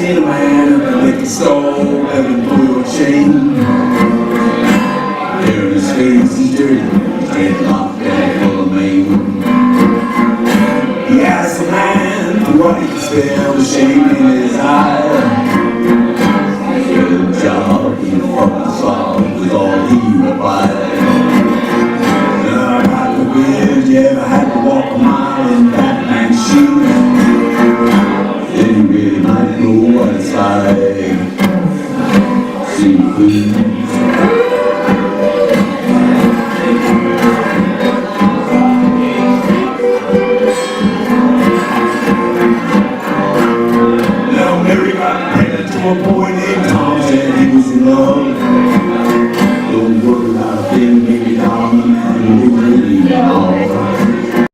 seen a man at the liquor store begging for your change. There in his face, he's dirty, head locked and full of mane. He asked the man for what he could spare with shame in his eye. Good job, you fucking slob, was all he replied. I got the wind, you ever had to walk a mile in that man's shoes? Then you really might know what it's like. See food. Now Mary got pregnant to a boy